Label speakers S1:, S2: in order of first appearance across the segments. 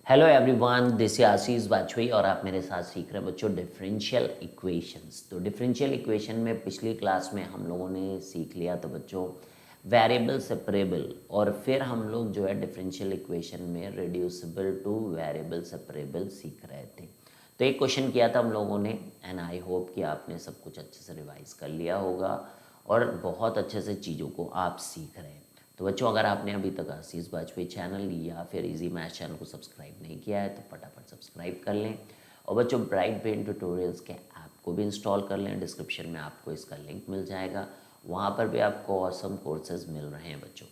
S1: Hello everyone, this is आशीष वाजपेयी और आप मेरे साथ सीख रहे हैं बच्चों डिफरेंशियल इक्वेशंस। तो डिफरेंशियल इक्वेशन में पिछली क्लास में हम लोगों ने सीख लिया था बच्चों वेरिएबल सेपरेबल, और फिर हम लोग जो है डिफरेंशियल इक्वेशन में रिड्यूसिबल टू वेरिएबल सेपरेबल सीख रहे थे। तो एक क्वेश्चन किया था हम लोगों ने एंड आई होप कि आपने सब कुछ अच्छे से रिवाइज कर लिया होगा और बहुत अच्छे से चीज़ों को आप सीख रहे हैं। तो बच्चों, अगर आपने अभी तक आशीष वाजपेयी चैनल या फिर इजी मैथ चैनल को सब्सक्राइब नहीं किया है तो फटाफट सब्सक्राइब कर लें। और बच्चों, ब्राइट ब्रेन ट्यूटोरियल्स के ऐप को भी इंस्टॉल कर लें। डिस्क्रिप्शन में आपको इसका लिंक मिल जाएगा, वहाँ पर भी आपको ऑसम कोर्सेज मिल रहे हैं बच्चों।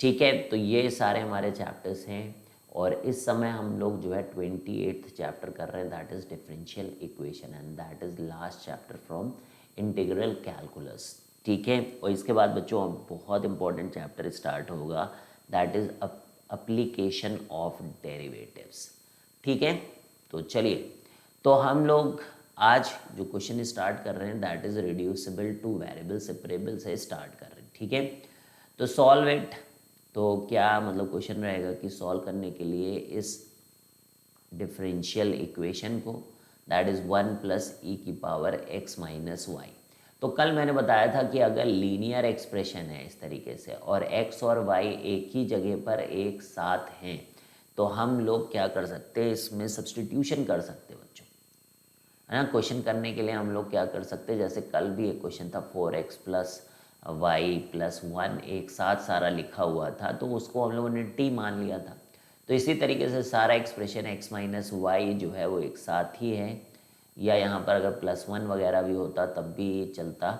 S1: ठीक है, तो ये सारे हमारे चैप्टर्स हैं और इस समय हम लोग जो है 28th चैप्टर कर रहे हैं, that is differential equation and that is last chapter from integral calculus. ठीक है, और इसके बाद बच्चों अब बहुत इंपॉर्टेंट चैप्टर स्टार्ट होगा, that is application of derivatives. ठीक है, तो चलिए, तो हम लोग आज जो क्वेश्चन स्टार्ट कर रहे हैं that is reducible two variable separable से स्टार्ट कर रहे हैं। ठीक है, तो सॉल्व इट। तो क्या मतलब क्वेश्चन रहेगा कि सॉल्व करने के लिए इस डिफरेंशियल इक्वेशन को दैट इज़ 1 प्लस ई की पावर x माइनस वाई। तो कल मैंने बताया था कि अगर लीनियर एक्सप्रेशन है इस तरीके से और x और y एक ही जगह पर एक साथ हैं तो हम लोग क्या कर सकते हैं, इसमें सब्सटीट्यूशन कर सकते हैं बच्चों, है ना। क्वेश्चन करने के लिए हम लोग क्या कर सकते हैं, जैसे कल भी एक क्वेश्चन था 4x प्लस वाई प्लस 1 एक साथ सारा लिखा हुआ था, तो उसको हम लोगों ने t मान लिया था। तो इसी तरीके से सारा एक्सप्रेशन x माइनस वाई जो है वो एक साथ ही है, या यहाँ पर अगर +1 वगैरह भी होता तब भी चलता।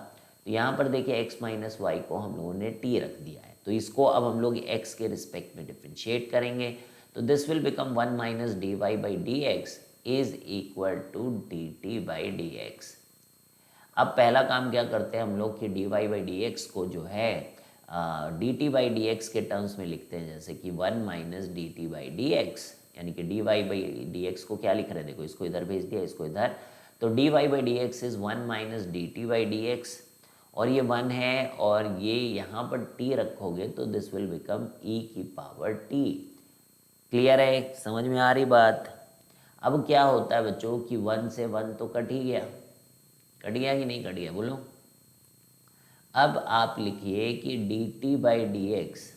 S1: तो यहाँ पर देखिए x माइनस वाई को हम लोगों ने t रख दिया है, तो इसको अब हम लोग x के रिस्पेक्ट में डिफ्रेंशिएट करेंगे। तो this will become 1 minus d Y by D x is equal to D T by D x. अब पहला काम क्या करते हैं हम लोग कि d Y by D x को जो है d T by D x के टर्म्स में लिखते हैं, जैसे कि 1 minus d T by D x, यानी कि d Y by D x को क्या लिख रहे हैं, देखो इसको इधर भेज दिया, इसको इधर। तो D Y by D x is 1 minus d T by D x, और ये 1 है और ये यहाँ पर t रखोगे तो दिस विल बिकम e की पावर t। क्लियर है, समझ में आ रही बात। अब क्या होता है बच्चों कि 1 से 1 तो कट ही गया, कट गया कि नहीं कट गया, बोलो। अब आप लिखिए कि D T by D X,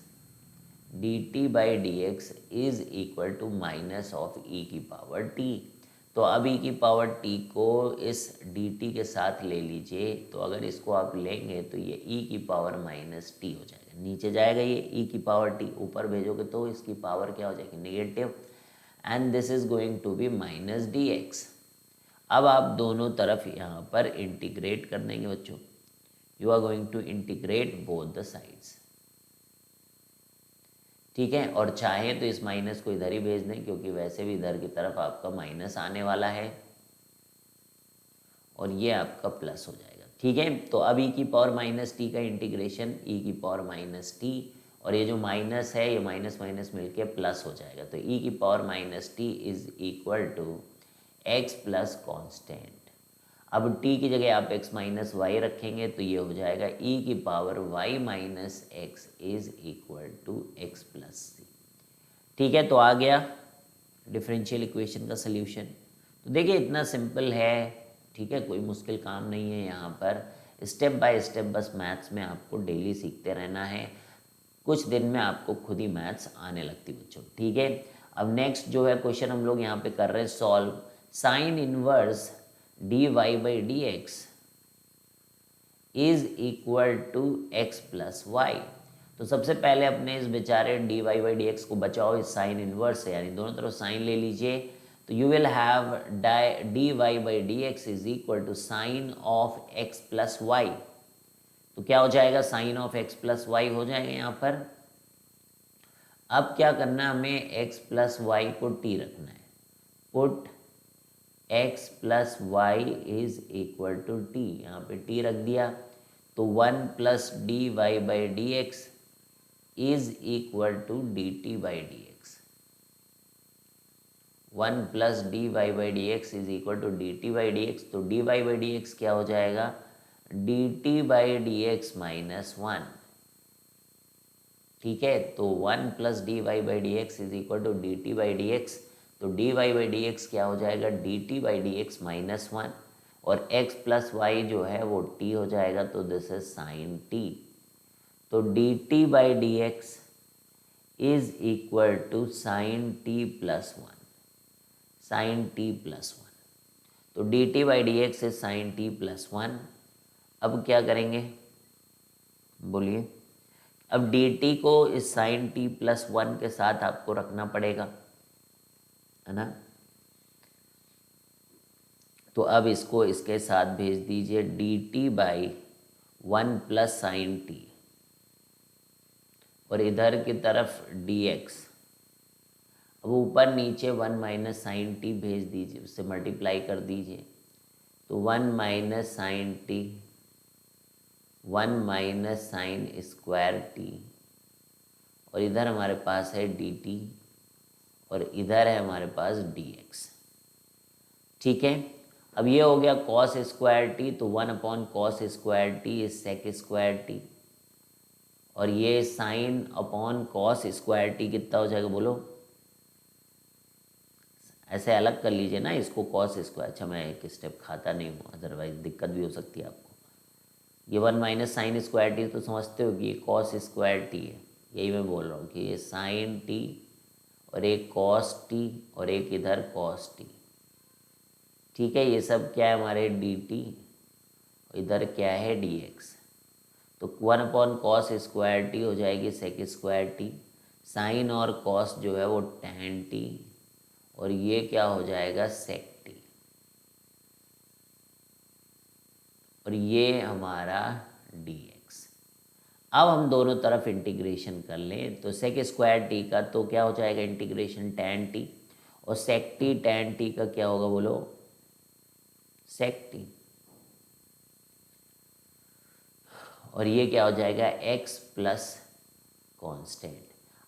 S1: D T by D x is equal to minus of E की पावर टी। तो अब ई की पावर टी को इस डी टी के साथ ले लीजिए, तो अगर इसको आप लेंगे तो ये ई की पावर माइनस टी हो जाएगा, नीचे जाएगा ये ई की पावर टी, ऊपर भेजोगे तो इसकी पावर क्या हो जाएगी, negative, and this is going to be minus d x. अब आप दोनों तरफ यहाँ पर इंटीग्रेट कर देंगे बच्चों, you are going to integrate both the sides. ठीक है, और चाहें तो इस माइनस को इधर ही भेज दें क्योंकि वैसे भी इधर की तरफ आपका माइनस आने वाला है और ये आपका प्लस हो जाएगा। ठीक है, तो अब ई की पावर माइनस टी का इंटीग्रेशन ई की पावर माइनस टी, और ये जो माइनस है ये माइनस माइनस मिलके प्लस हो जाएगा, तो ई की power minus t is equal to x plus constant. अब t की जगह आप x माइनस वाई रखेंगे तो ये हो जाएगा e की power y minus X is equal to x plus C. ठीक है, तो आ गया डिफरेंशियल इक्वेशन का सल्यूशन। तो देखिए इतना सिंपल है, ठीक है, कोई मुश्किल काम नहीं है यहाँ पर। स्टेप बाय स्टेप बस मैथ्स में आपको डेली सीखते रहना है, कुछ दिन में आपको खुद ही मैथ्स आने लगती बच्चों। ठीक है, अब नेक्स्ट जो है क्वेश्चन हम लोग यहाँ पे कर रहे हैं solve sine inverse d Y by D x is equal to x plus y. तो सबसे पहले अपने इस बेचारे d Y by D x को बचाओ इस साइन इनवर्स से, यानी दोनों तरफ साइन ले लीजिए। तो you will have d Y by D x is equal to sine of x plus y. तो क्या हो जाएगा, sine of x plus y हो जाएगा यहाँ पर। अब क्या करना है हमें, एक्स प्लस वाई को टी रखना है, put x plus y is equal to t, यहाँ पे t रख दिया। तो 1 plus D Y by D x is equal to D T by D X. 1 plus D Y by D x is equal to D T by D x. तो D Y by D x क्या हो जाएगा, D T by D x minus 1। ठीक है, तो 1 plus D Y by D x is equal to D T by D x. तो dy by D x क्या हो जाएगा, dt by D x minus one, और x प्लस वाई जो है वो t हो जाएगा, तो दिस इज साइन t। तो dt by D x is equal to sine t plus one, sine t plus one. तो dt by D x is sine t plus one. अब क्या करेंगे बोलिए, अब dt को इस साइन t प्लस वन के साथ आपको रखना पड़ेगा, है ना। तो अब इसको इसके साथ भेज दीजिए, dt by one plus sign T, और इधर की तरफ dx। अब ऊपर नीचे वन माइनस साइन टी भेज दीजिए, उससे मल्टीप्लाई कर दीजिए, तो one minus sine t, one minus sine square t, और इधर हमारे पास है dt, और इधर है हमारे पास dx। ठीक है, अब ये हो गया कॉस स्क्वायर टी, तो one upon cos square t is sec square t, और ये sine upon cos square t कितना हो जाएगा बोलो, ऐसे अलग कर लीजिए ना इसको, कॉस स्क्वायर। अच्छा मैं एक स्टेप खाता नहीं हूँ, अदरवाइज दिक्कत भी हो सकती है आपको। ये one minus sine square t तो समझते हो कि ये कॉस स्क्वायर टी है, यही मैं बोल रहा हूँ कि ये साइन टी और एक कॉस टी और एक इधर कॉस टी। ठीक है, ये सब क्या है हमारे डी टी, इधर क्या है डी एक्स। तो one upon cos square T हो जाएगी सेक स्क्वायर टी, साइन और कॉस जो है वो टैन टी, और ये क्या हो जाएगा सेक टी, और ये हमारा dx। अब हम दोनों तरफ इंटीग्रेशन कर लें, तो सेक स्क्वायर टी का तो क्या हो जाएगा इंटीग्रेशन टैन टी, और सेक टी टैन टी का क्या होगा बोलो, सेक टी, और ये क्या हो जाएगा x प्लस कॉन्स्टेंट।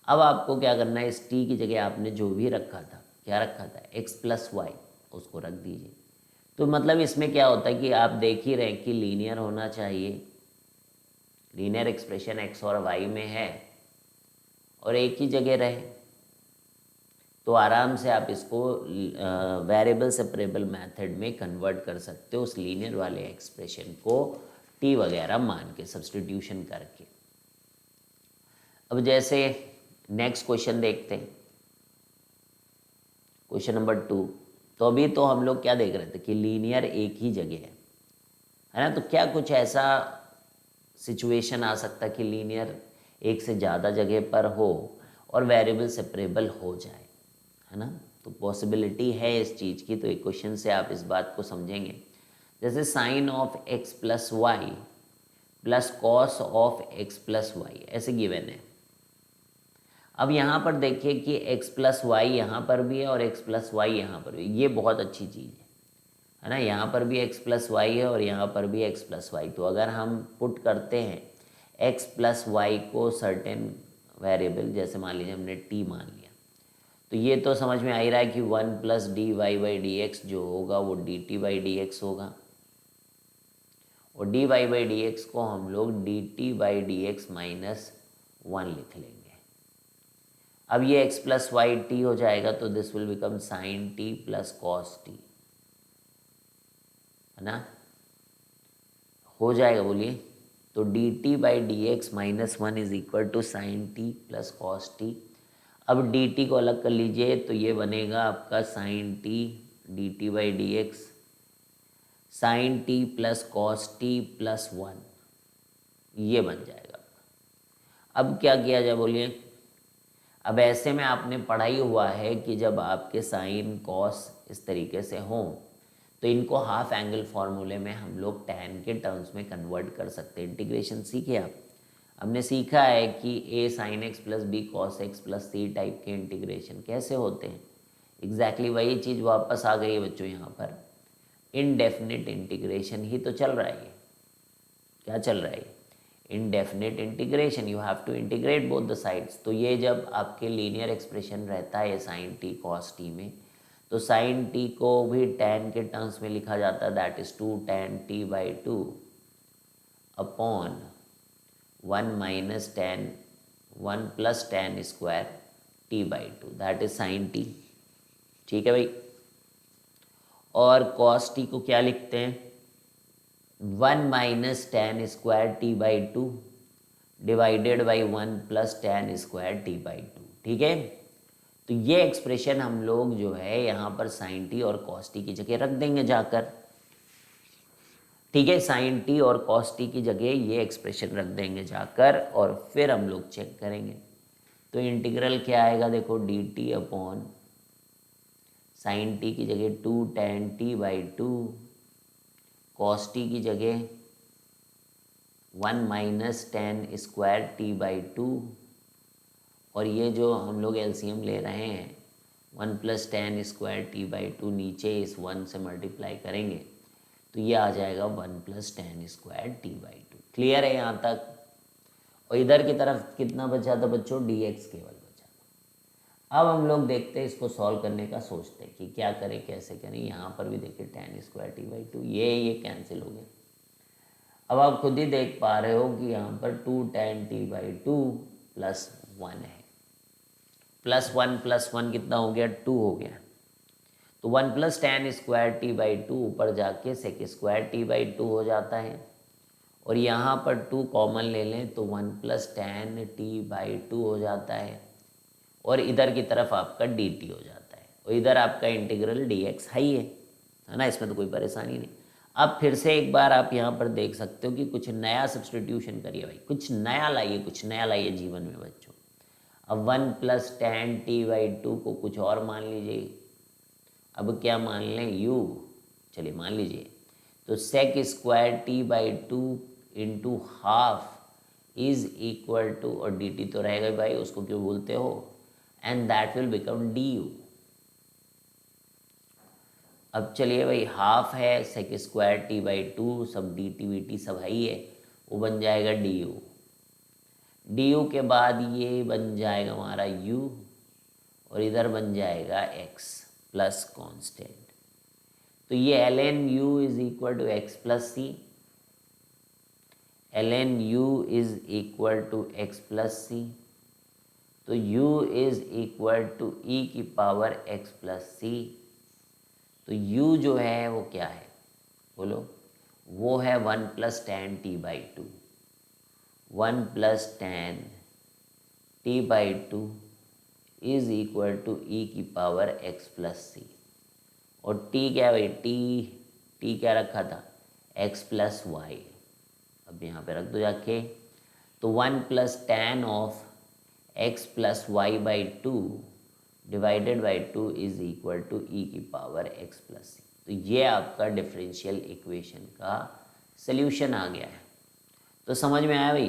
S1: अब आपको क्या करना है, इस t की जगह आपने जो भी रखा था, क्या रखा था x प्लस वाई, उसको रख दीजिए। तो मतलब इसमें क्या होता है कि आप देख ही रहे कि लीनियर होना चाहिए, लीनियर एक्सप्रेशन x और y में है और एक ही जगह रहे, तो आराम से आप इसको वेरिएबल सेपरेबल मेथड में कन्वर्ट कर सकते हो, उस लीनियर वाले एक्सप्रेशन को t वगैरह मान के सब्स्टिट्यूशन करके। अब जैसे नेक्स्ट क्वेश्चन देखते हैं, क्वेश्चन नंबर 2। तो अभी तो हम लोग क्या देख रहे थे कि लीनियर एक ही जगह है ना, तो क्या कुछ ऐसा सिचुएशन आ सकता है कि लीनियर एक से ज़्यादा जगह पर हो और वेरिएबल सेपरेबल हो जाए, है ना। तो पॉसिबिलिटी है इस चीज़ की, तो एक क्वेश्चन से आप इस बात को समझेंगे। जैसे sine of x plus y plus cos of x plus y ऐसे गिवन है। अब यहाँ पर देखिए कि x प्लस वाई यहाँ पर भी है और x प्लस वाई यहाँ पर भी, ये बहुत अच्छी चीज़ है ना। यहाँ पर भी x प्लस वाई है और यहाँ पर भी x प्लस वाई। तो अगर हम पुट करते हैं x प्लस वाई को सर्टेन वेरिएबल, जैसे मान लीजिए हमने t मान लिया, तो ये तो समझ में आ ही रहा है कि one plus D Y by D x जो होगा वो d T by D x होगा, और d Y by D x को हम लोग d T by D x minus one लिख लेंगे। अब ये x प्लस वाई टी हो जाएगा, तो this will become sine t plus cos t, है ना, हो जाएगा बोलिए। तो d T by D x minus one is equal to sine t plus cos t. अब डी टी को अलग कर लीजिए, तो ये बनेगा आपका sine t d T by D x, sine t plus cos t plus one, ये बन जाएगा। अब क्या किया जाए बोलिए। अब ऐसे में आपने पढ़ा ही हुआ है कि जब आपके साइन कॉस इस तरीके से हों तो इनको हाफ एंगल फार्मूले में हम लोग टैन के टर्म्स में कन्वर्ट कर सकते हैं। इंटीग्रेशन सीखे आप, हमने सीखा है कि a sine x plus B cos x plus c type के इंटीग्रेशन कैसे होते हैं। एग्जैक्टली वही चीज़ वापस आ गई है बच्चों यहाँ पर। इनडेफिनिट इंटीग्रेशन ही तो चल रहा है। क्या चल रहा है? Indefinite integration. You have to integrate both the sides. तो ये जब आपके लीनियर एक्सप्रेशन रहता है साइन टी कॉस टी में, तो साइन टी को भी टैन के टर्म्स में लिखा जाता है, that is 2 tan T by 2 upon 1 minus tan 1 plus tan square t by 2, that is sine T. ठीक है भाई। और कॉस टी को क्या लिखते हैं, 1 minus ten square t by two divided by 1 plus tan square t by to. ठीक है, तो ये एक्सप्रेशन हम लोग जो है यहाँ पर साइन टी और कॉस टी की जगह रख देंगे जाकर। ठीक है, साइन टी और कॉस टी की जगह ये एक्सप्रेशन रख देंगे जाकर, और फिर हम लोग चेक करेंगे। तो इंटीग्रल क्या आएगा, देखो D t upon sine T की जगह 2 tan T by to, cos T की जगह 1 minus ten square t by to, और ये जो हम लोग एलसीएम ले रहे हैं 1 plus tan square t by to, नीचे इस 1 से मल्टीप्लाई करेंगे तो ये आ जाएगा 1 plus tan square t by to. Clear है यहाँ तक। और इधर की तरफ कितना बचा था बच्चों, डी एक्स केवल बचा था। अब हम लोग देखते हैं इसको सॉल्व करने का, सोचते हैं कि क्या करें कैसे करें। यहाँ पर भी देखिए ten square t by to, ये कैंसिल हो गया। अब आप खुद ही देख पा रहे हो कि यहाँ पर 2 tan T by two plus 1 है, प्लस वन कितना हो गया, 2 हो गया। तो 1 plus tan square t by two ऊपर जाके sec square t by two हो जाता है, और यहाँ पर 2 कॉमन ले लें तो 1 plus ten T by two हो जाता है, और इधर की तरफ आपका डी टी हो जाता है, और इधर आपका इंटीग्रल डी एक्स हाई है ना, इसमें तो कोई परेशानी नहीं। अब फिर से एक बार आप यहाँ पर देख सकते हो कि कुछ नया सब्सटीट्यूशन करिए भाई, कुछ नया लाइए जीवन में बच्चों। अब 1 plus ten T by to को कुछ और मान लीजिए। अब क्या मान लें, यू, चलिए मान लीजिए। तो sec square t by two into half is equal to, और डी टी तो रहेगा भाई, उसको क्यों भूलते हो, and that will become d u. अब चलिए भाई, हाफ है sec square t by two, सब डी टी वी टी सब ही है, वो बन जाएगा डी यू। डी यू के बाद ये बन जाएगा हमारा यू, और इधर बन जाएगा एक्स प्लस कॉन्स्टेंट। तो ये L N U is equal to x plus C, L N U is equal to x plus C. तो u is equal to E की पावर x प्लस सी। तो u जो है वो क्या है बोलो, वो है 1 plus ten T by two, 1 plus ten T by two is equal to E की पावर x प्लस सी। और t क्या है भाई, t क्या रखा था, x प्लस वाई। अब यहाँ पे रख दो जाके। तो 1 plus ten of x plus Y by two divided by two is equal to E की पावर x प्लस सी। तो ये आपका डिफरेंशियल इक्वेशन का सल्यूशन आ गया है। तो समझ में आया भाई।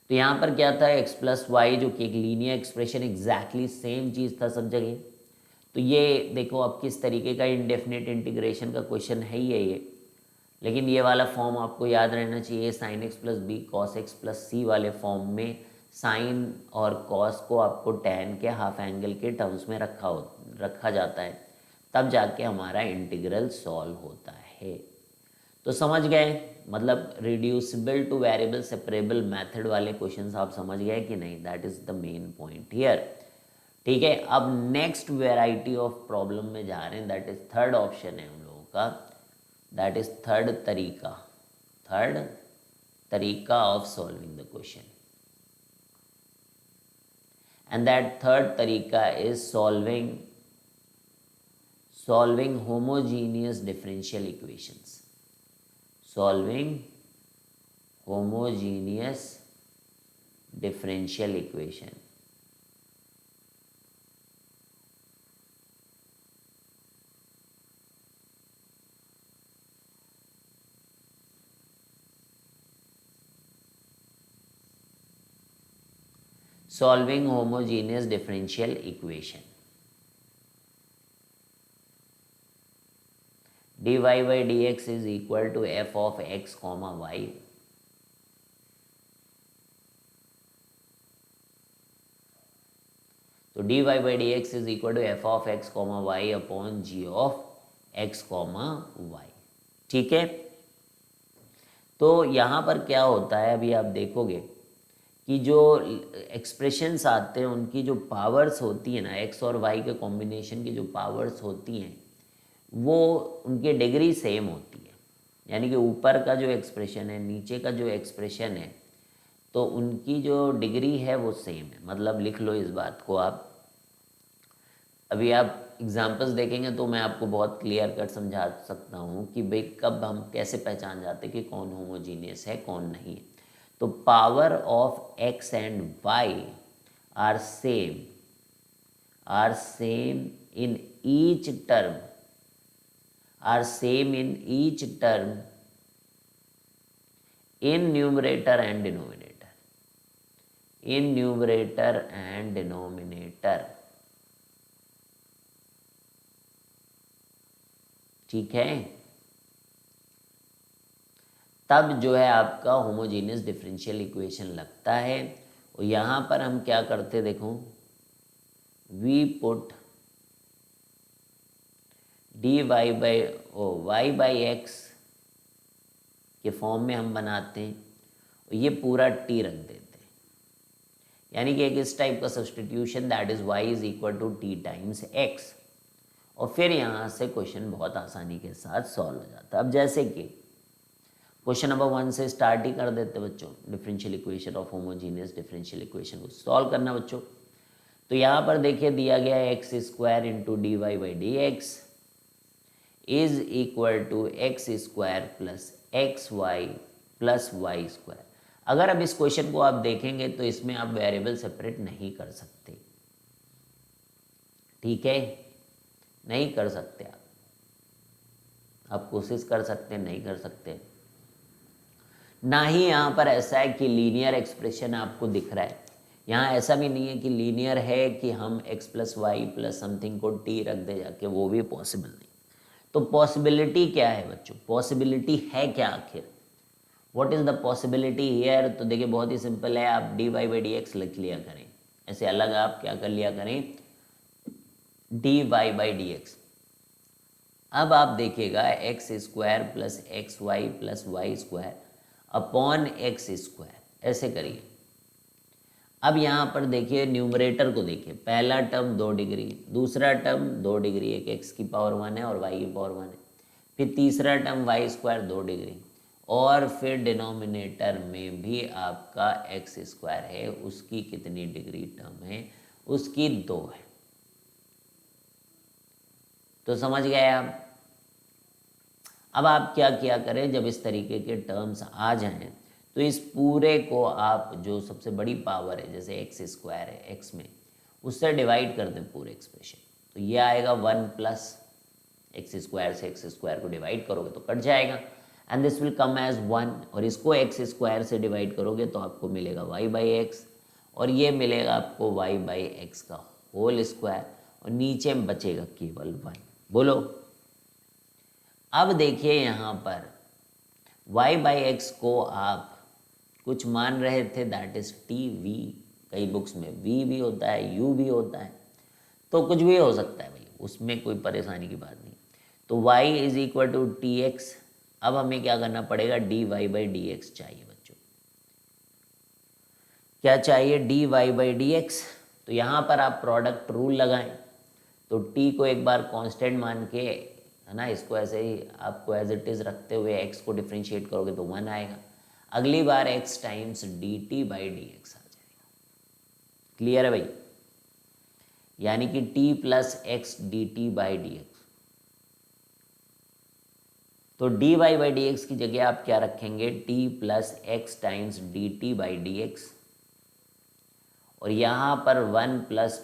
S1: तो यहाँ पर क्या था, x प्लस वाई जो कि एक लीनियर एक्सप्रेशन, एग्जैक्टली सेम चीज़ था सब जगह। तो ये देखो अब किस तरीके का इंडेफिनिट इंटीग्रेशन का क्वेश्चन है ही है ये, लेकिन ये वाला फॉर्म आपको याद रहना चाहिए, sine x plus B cos x plus C वाले फॉर्म में साइन और कॉस को आपको टैन के हाफ एंगल के टर्म्स में रखा जाता है, तब जाके हमारा इंटीग्रल सॉल्व होता है। तो समझ गए, मतलब reducible two variable separable method वाले क्वेश्चंस आप समझ गए कि नहीं, that is the main point here. ठीक है, अब नेक्स्ट वेराइटी ऑफ प्रॉब्लम में जा रहे हैं, दैट इज थर्ड ऑप्शन है हम लोगों का, दैट इज थर्ड तरीका of solving the question, and that third तरीका is solving homogeneous differential equations, solving homogeneous differential equation। Solving homogeneous differential equation, dy by dx is equal to f of x comma y। तो dy by dx is equal to f of x comma y upon g of x comma y। ठीक है, तो यहाँ पर क्या होता है, अभी आप देखोगे कि जो एक्सप्रेशंस आते हैं उनकी जो पावर्स होती है ना, एक्स और वाई के कॉम्बिनेशन की जो पावर्स होती हैं वो उनकी डिग्री सेम होती है। यानी कि ऊपर का जो एक्सप्रेशन है, नीचे का जो एक्सप्रेशन है, तो उनकी जो डिग्री है वो सेम है। मतलब लिख लो इस बात को आप। अभी आप एग्जांपल्स देखेंगे तो मैं आपको बहुत क्लियर कट समझा सकता हूँ कि भाई कब हम कैसे पहचान जाते हैं कि कौन होमोजीनियस है कौन नहीं है। तो power of x and y are same in each term in numerator and denominator। ठीक है, तब जो है आपका होमोजीनियस डिफरेंशियल इक्वेशन लगता है। और यहाँ पर हम क्या करते देखो, we put d Y by y by x के फॉर्म में हम बनाते हैं और ये पूरा टी रख देते हैं। यानी कि एक इस टाइप का substitution, that is y is equal to t times x. और फिर यहाँ से क्वेश्चन बहुत आसानी के साथ सॉल्व हो जाता है। अब जैसे कि क्वेश्चन नंबर 1 से स्टार्ट ही कर देते बच्चों, differential equation of homogeneous differential equation को सॉल्व करना बच्चों। तो यहाँ पर देखिए दिया गया है x square into D Y by D x is equal to x square plus x y plus Y square. अगर अब इस क्वेश्चन को आप देखेंगे तो इसमें आप वेरिएबल सेपरेट नहीं कर सकते। ठीक है, नहीं कर सकते आप कोशिश कर सकते हैं, नहीं कर सकते। ना ही यहाँ पर ऐसा है कि लीनियर एक्सप्रेशन आपको दिख रहा है। यहाँ ऐसा भी नहीं है कि लीनियर है कि हम x plus y plus something को t रख दे जाके, वो भी पॉसिबल नहीं। तो पॉसिबिलिटी क्या है बच्चों, पॉसिबिलिटी है क्या आखिर, what is the possibility here. तो देखिए बहुत ही सिंपल है, आप d Y by D x लिख लिया करें, ऐसे अलग आप क्या कर लिया करें, d Y by D x. अब आप देखिएगा x square plus x y plus Y square upon x square, ऐसे करिए। अब यहाँ पर देखिए न्यूमरेटर को देखिए, पहला टर्म 2 डिग्री, दूसरा टर्म 2 डिग्री, एक एक्स की पावर 1 है और वाई की पावर 1 है, फिर तीसरा टर्म वाई स्क्वायर 2 डिग्री, और फिर डिनोमिनेटर में भी आपका एक्स स्क्वायर है, उसकी कितनी डिग्री टर्म है, उसकी 2 है। तो समझ गए आप। अब आप क्या किया करें, जब इस तरीके के टर्म्स आ जाएं तो इस पूरे को आप जो सबसे बड़ी पावर है, जैसे एक्स स्क्वायर है एक्स में, उससे डिवाइड कर दें पूरे एक्सप्रेशन। तो ये आएगा 1 प्लस एक्स स्क्वायर से एक्स स्क्वायर को डिवाइड करोगे तो कट जाएगा, and this will come as 1। और इसको एक्स स्क्वायर से डिवाइड करोगे तो आपको मिलेगा वाई बाई एक्स, और ये मिलेगा आपको वाई बाई एक्स का होल स्क्वायर, और नीचे में बचेगा केवल 1। बोलो। अब देखिए यहाँ पर y बाई एक्स को आप कुछ मान रहे थे, दैट इज टी वी, कई बुक्स में v भी होता है u भी होता है, तो कुछ भी हो सकता है भाई, उसमें कोई परेशानी की बात नहीं। तो y is equal to t x. अब हमें क्या करना पड़ेगा, d Y by D x चाहिए बच्चों। क्या चाहिए, d Y by D x. तो यहाँ पर आप प्रोडक्ट रूल लगाएं, तो t को एक बार कांस्टेंट मान के, है ना, इसको ऐसे ही आपको एज इट इज़ रखते हुए x को डिफ्रेंशिएट करोगे तो 1 आएगा। अगली बार x times D T by D X आ जाएगा। क्लियर है भाई, यानी कि t plus x D T by D x. तो D Y by D X की जगह आप क्या रखेंगे, t plus x times D T by D x, और यहाँ पर 1 प्लस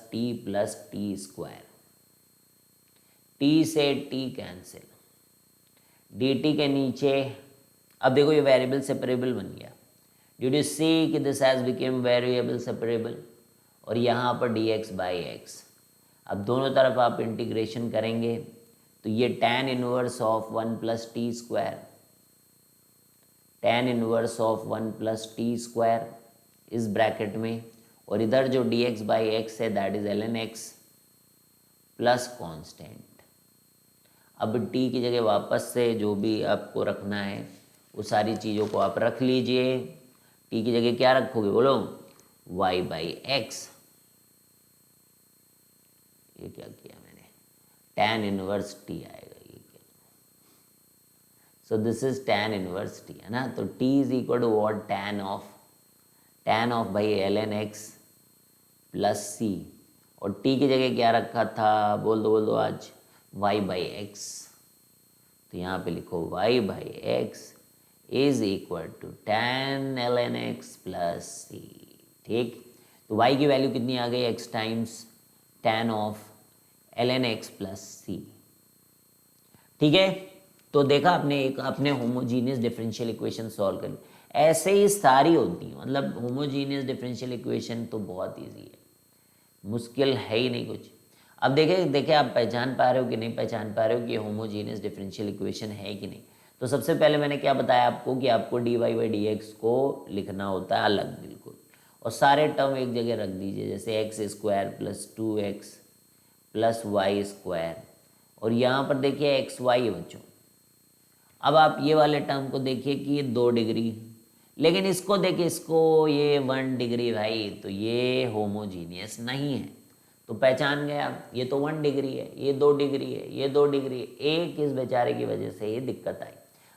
S1: टी स्क्वायर, t से t कैंसिल, dt के नीचे। अब देखो ये वेरिएबल सेपरेबल बन गया, डिड यू सी कि this has became variable separable, और यहाँ पर dx बाई एक्स। अब दोनों तरफ आप इंटीग्रेशन करेंगे तो ये tan inverse of 1 plus T square, tan inverse of 1 plus T square इस ब्रैकेट में, और इधर जो dx बाई एक्स है that is ln x plus constant. अब t की जगह वापस से जो भी आपको रखना है वो सारी चीज़ों को आप रख लीजिए। t की जगह क्या रखोगे, बोलो, वाई बाई एक्स, ये क्या किया मैंने, tan इनवर्स टी आएगा ये क्या, so this is tan inverse t, है ना। तो t is equal to what, tan of भाई l N x plus c, और t की जगह क्या रखा था, बोल दो आज, y बाई एक्स। तो यहाँ पे लिखो y by x is equal to tan L N x plus C, ठीक। तो y की वैल्यू कितनी आ गई, x times tan of L N x plus C, ठीक है। तो देखा आपने, एक आपने होमोजीनियस डिफरेंशियल इक्वेशन सॉल्व कर ली। ऐसे ही सारी होती है, मतलब होमोजीनियस डिफरेंशियल इक्वेशन तो बहुत इजी है, मुश्किल है ही नहीं कुछ। अब देखे आप पहचान पा रहे हो कि नहीं पहचान पा रहे हो कि होमोजीनियस डिफरेंशियल इक्वेशन है कि नहीं। तो सबसे पहले मैंने क्या बताया आपको कि आपको d Y by D x को लिखना होता है अलग बिल्कुल, और सारे टर्म एक जगह रख दीजिए, जैसे x square plus 2x plus Y square, और यहाँ पर देखिए एक्स वाई है बच्चों। अब आप ये वाले टर्म को देखिए कि ये 2 डिग्री, लेकिन इसको देखिए, इसको ये 1 डिग्री भाई, तो ये होमोजीनियस नहीं है। तो पहचान गए आप, ये तो 1 डिग्री है, ये 2 डिग्री है, ये 2 डिग्री है, एक इस बेचारे की वजह से ये दिक्कत आई।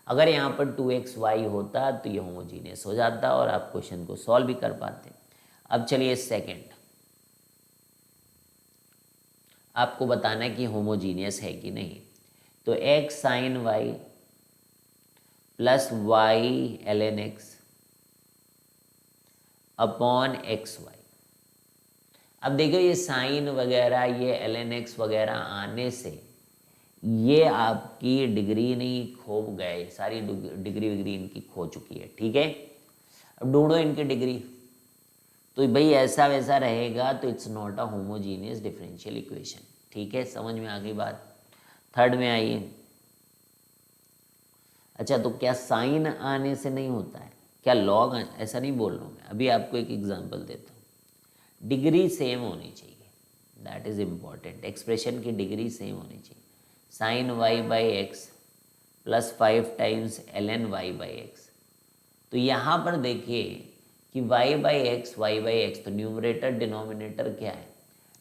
S1: अगर यहाँ पर 2xy होता तो ये होमोजीनियस हो जाता और आप क्वेश्चन को सॉल्व भी कर पाते। अब चलिए सेकंड, आपको बताना है कि होमोजीनियस है कि नहीं। तो x sine y plus y l N x upon x y. अब देखो ये साइन वगैरह, ये एल एन एक्स वगैरह आने से ये आपकी डिग्री नहीं खो गए, सारी डिग्री विग्री इनकी खो चुकी है, ठीक है। अब ढूंढो इनकी डिग्री, तो भाई ऐसा वैसा रहेगा तो it's not a homogeneous differential equation, ठीक है। समझ में आ गई बात। थर्ड में आइए। अच्छा, तो क्या साइन आने से नहीं होता है, क्या लॉग, ऐसा नहीं बोल रहा हूँ मैं, अभी आपको एक एग्जांपल देता हूँ। डिग्री सेम होनी चाहिए, दैट इज इम्पॉर्टेंट, एक्सप्रेशन की डिग्री सेम होनी चाहिए। Sine Y by x plus 5 times l N Y by x. तो यहाँ पर देखिए कि y by x, y by x, तो न्यूमरेटर डिनोमिनेटर क्या है,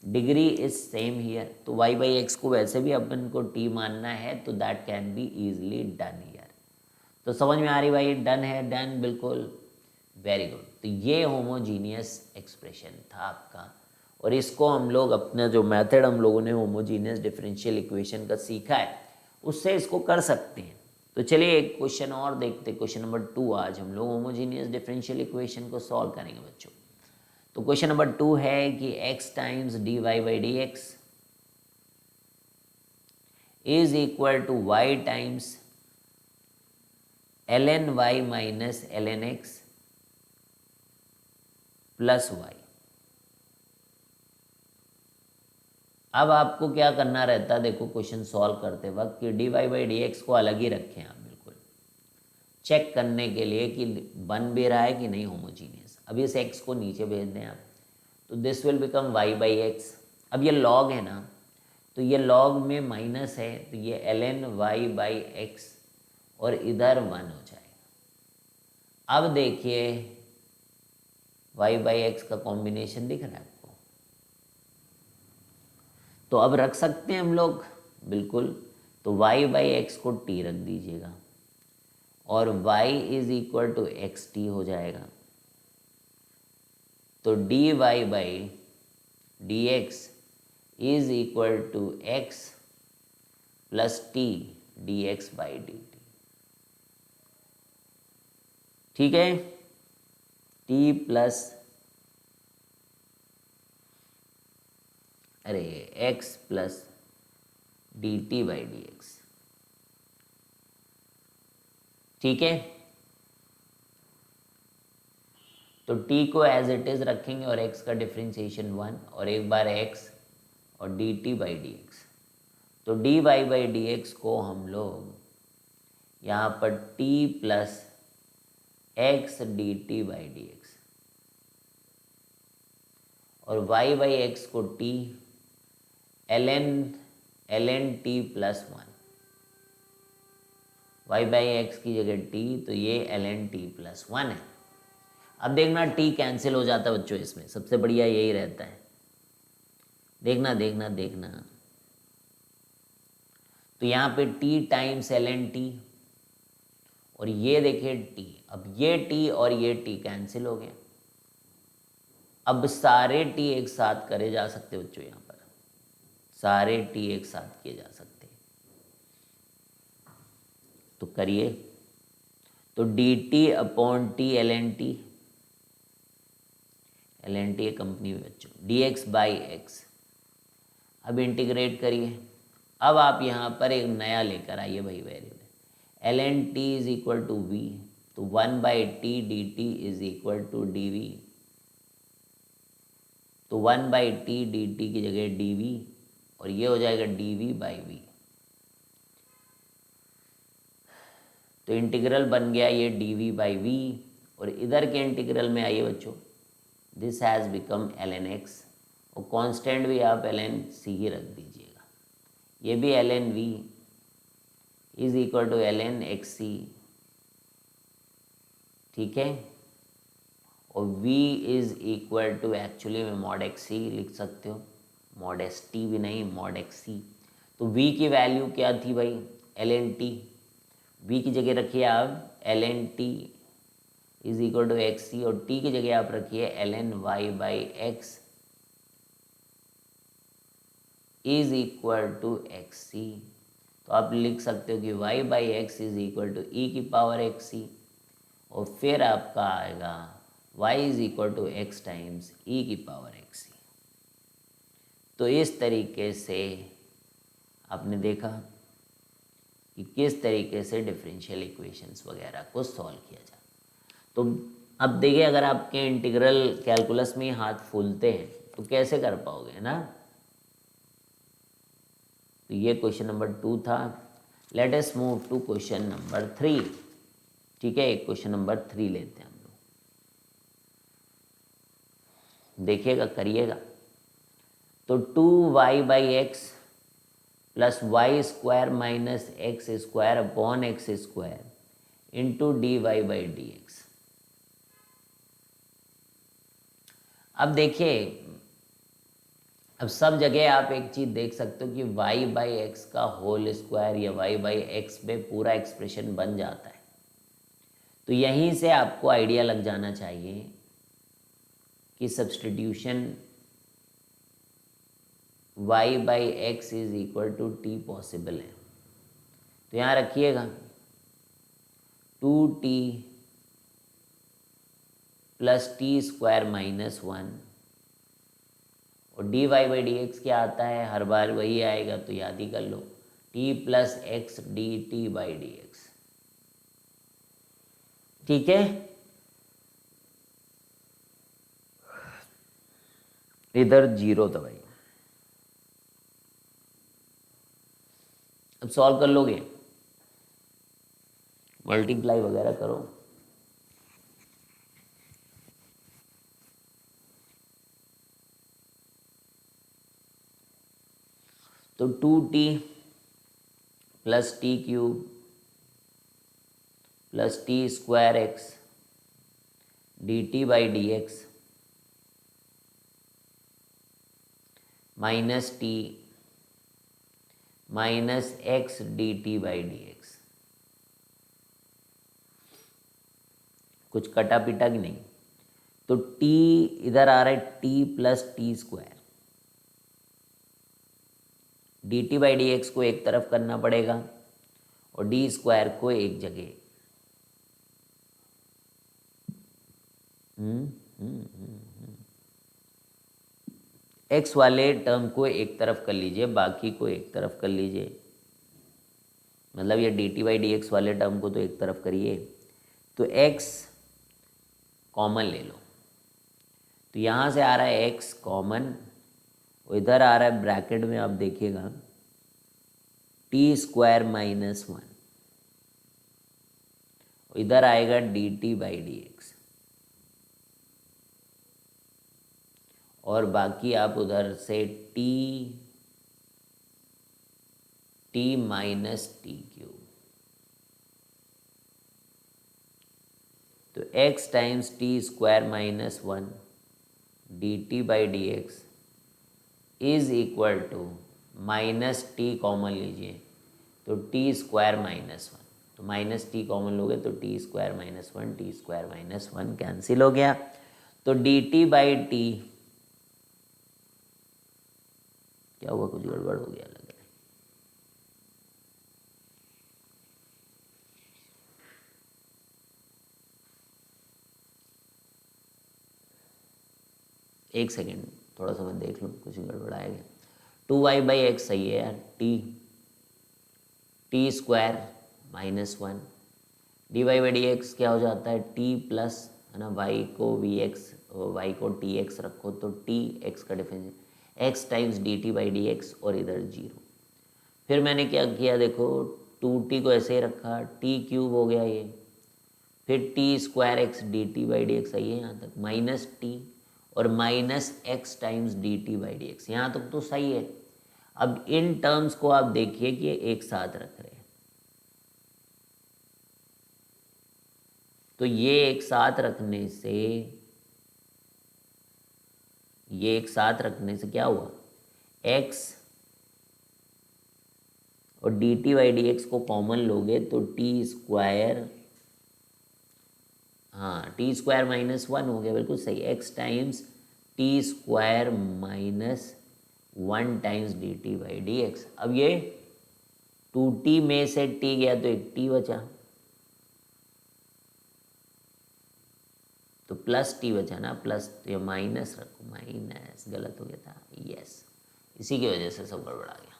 S1: डिग्री इज सेम हियर। तो y बाई एक्स को वैसे भी अपन को t मानना है, तो that can be easily done here. तो समझ में आ रही भाई, डन है, डन बिल्कुल, वेरी गुड। तो ये होमोजीनियस एक्सप्रेशन था आपका, और इसको हम लोग अपना जो मेथड हम लोगों ने होमोजीनियस डिफरेंशियल इक्वेशन का सीखा है उससे इसको कर सकते हैं। तो चलिए एक क्वेश्चन और देखते हैं, क्वेश्चन नंबर 2। आज हम लोग होमोजीनियस डिफरेंशियल इक्वेशन को सॉल्व करेंगे बच्चों। तो क्वेश्चन नंबर 2 है कि x times d Y by D x is equal to y times l N y minus l N x plus y. अब आपको क्या करना रहता है, देखो क्वेश्चन सॉल्व करते वक्त कि d Y by D x को अलग ही रखें आप, बिल्कुल चेक करने के लिए कि बन भी रहा है कि नहीं होमोजीनियस। अब इस एक्स को नीचे भेज दें आप, तो this will become y by x. अब ये लॉग है ना, तो ये लॉग में माइनस है, तो ये L N Y by x और इधर 1 हो जाएगा। अब देखिए y बाई एक्स का कॉम्बिनेशन दिख रहा है आपको, तो अब रख सकते हैं हम लोग बिल्कुल। तो y बाई एक्स को t रख दीजिएगा और y is equal to x t हो जाएगा। तो D Y by D x is equal to x plus t d x by d t, ठीक है। t plus x plus d T by D x, ठीक है। तो t को as it is रखेंगे और x का डिफ्रेंशिएशन 1 और एक बार x और D T by D x. तो D Y by D x को हम लोग यहाँ पर t plus x D T by D x, और y बाई एक्स को t L N T plus 1, y by X की जगह t, तो ये एल एन टी प्लस 1 है। अब देखना टी कैंसिल हो जाता है बच्चों, इसमें सबसे बढ़िया यही रहता है। देखना देखना देखना, तो यहाँ पे t times l N t, और ये देखिए टी, अब ये टी और ये टी कैंसिल हो गया। अब सारे टी एक साथ करे जा सकते बच्चों, यहाँ पर सारे टी एक साथ किए जा सकते, तो करिए। तो d t upon t l N t, l N t कंपनी में बच्चों, डी एक्स बाई एक्स। अब इंटीग्रेट करिए। अब आप यहाँ पर एक नया लेकर आइए भाई variable, l N T is equal to v, तो 1/t d t is equal to d v, तो 1/t डी टी की जगह डी वी, और ये हो जाएगा डी वी बाई वी। तो इंटीग्रल बन गया ये डी वी बाई वी, और इधर के इंटीग्रल में आइए बच्चों, this has become l N x, और कांस्टेंट भी आप एल एन सी ही रख दीजिएगा, ये भी L N V is equal to L N X सी, ठीक है। और v is equal to, actually में मॉड एक्स सी लिख सकते हो, मॉड एस टी भी नहीं, मॉड एक्स सी। तो v की वैल्यू क्या थी भाई, एल एन टी, वी की जगह रखिए आप L N T is equal to X C, और t की जगह आप रखिए L N Y by x is equal to X C. तो आप लिख सकते हो कि y by x is equal to E की पावर एक्स सी, और फिर आपका आएगा y is equal to X times E की पावर एक्स सी। तो इस तरीके से आपने देखा कि किस तरीके से डिफरेंशियल इक्वेशंस वगैरह को सॉल्व किया जाए। तो अब देखिए, अगर आपके इंटीग्रल कैलकुलस में हाथ फूलते हैं तो कैसे कर पाओगे ना। तो ये क्वेश्चन नंबर 2 था। Let us move to question number 3, ठीक है। एक क्वेश्चन नंबर 3 लेते हैं हम लोग, देखिएगा करिएगा। तो 2y by x plus Y square minus x square upon x square into D Y by D x. अब देखिए, अब सब जगह आप एक चीज़ देख सकते हो कि y बाई एक्स का होल स्क्वायर या y बाई एक्स में पूरा एक्सप्रेशन बन जाता है। तो यहीं से आपको आइडिया लग जाना चाहिए कि substitution y by x is equal to t possible है। तो यहाँ रखिएगा 2t plus T square minus 1, और d Y by D x क्या आता है, हर बार वही आएगा, तो याद ही कर लो, T plus x D T by D x, ठीक है। इधर 0 था भाई। अब सॉल्व कर लोगे, मल्टीप्लाई वगैरह करो। तो 2t plus T cube plus T square x D T by D x minus T minus x D T by D x. कुछ कटा पिटा कि नहीं। तो t इधर आ रहा है t plus T square, D T by D x को एक तरफ करना पड़ेगा और डी स्क्वायर को एक जगह। एक्स वाले टर्म को एक तरफ कर लीजिए, बाकी को एक तरफ कर लीजिए, मतलब ये D T by D x वाले टर्म को तो एक तरफ करिए। तो x कॉमन ले लो, तो यहाँ से आ रहा है x कॉमन, इधर आ रहा है ब्रैकेट में, आप देखिएगा टी स्क्वायर माइनस 1, इधर आएगा d T by D x, और बाकी आप उधर से टी माइनस टी क्यूब। तो x times t square minus 1 d T by D x is equal to minus t common लीजिए तो टी स्क्वायर माइनस 1, तो माइनस टी कॉमन लोगे तो T square minus 1, T square minus 1 cancel हो गया। तो d T by T क्या हुआ, कुछ गड़बड़ हो गया लग रहा है। एक सेकेंड, थोड़ा सा मैं देख लूँ, कुछ गड़बड़ आएगा। 2y बाई एक्स सही है यार, t square minus 1 d Y by D x क्या हो जाता है टी प्लस, है ना, वाई को वी एक्स, वाई को टी एक्स रखो तो टी एक्स का difference x times D T by D x और इधर 0। फिर मैंने क्या किया देखो, 2t को ऐसे ही रखा, टी क्यूब हो गया ये, फिर T square x D T by D x सही है यहाँ तक, माइनस टी और minus x times D T by D x, यहाँ तक तो सही है। अब इन टर्म्स को आप देखिए कि ये एक साथ रख रहे हैं, तो ये एक साथ रखने से, ये एक साथ रखने से क्या हुआ, x और D T by D x को कॉमन लोगे तो टी स्क्वायर, हाँ टी स्क्वायर माइनस 1 हो गया, बिल्कुल सही, x times t square minus 1 times D T by D x. अब ये 2t में से t गया तो एक t बचा, तो प्लस टी बचा ना, प्लस, तो ये माइनस रखो, माइनस गलत हो गया था, यस, इसी की वजह से सब गड़बड़ा गया।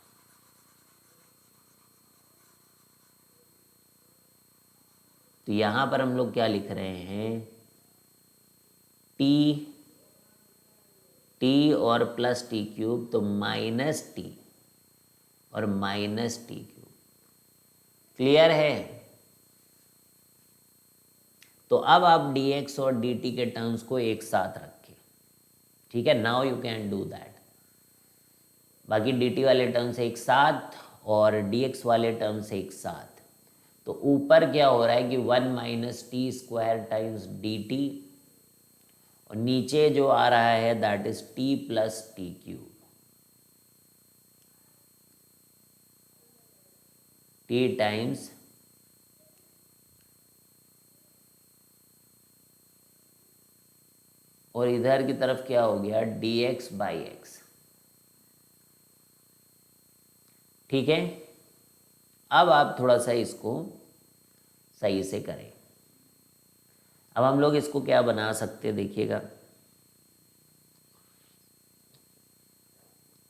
S1: तो यहाँ पर हम लोग क्या लिख रहे हैं, टी और प्लस टी क्यूब, तो माइनस टी और माइनस टी क्यूब, क्लियर है। तो अब आप dx और dt के टर्म्स को एक साथ रखें, ठीक है, now you can do that. बाकी dt वाले टर्म्स एक साथ और dx वाले टर्म्स एक साथ। तो ऊपर क्या हो रहा है कि 1 minus T square times D T, और नीचे जो आ रहा है that is t plus T cube, T times और इधर की तरफ क्या हो गया डी एक्स बाई एक्स, ठीक है। अब आप थोड़ा सा इसको सही से करें। अब हम लोग इसको क्या बना सकते हैं देखिएगा,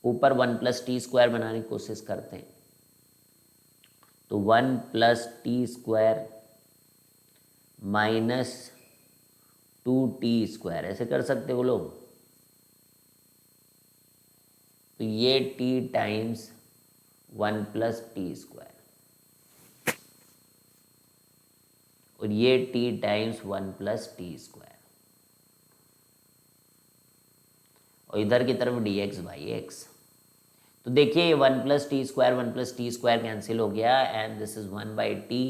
S1: ऊपर 1 प्लस टी स्क्वायर बनाने की कोशिश करते हैं, तो 1 plus T square minus 2t square ऐसे कर सकते हो लोग। तो ये t times 1 plus T square और ये t times 1 plus T square, और इधर की तरफ dx बाई एक्स। तो देखिए ये 1 प्लस टी स्क्वायर कैंसिल हो गया and this is 1 by T,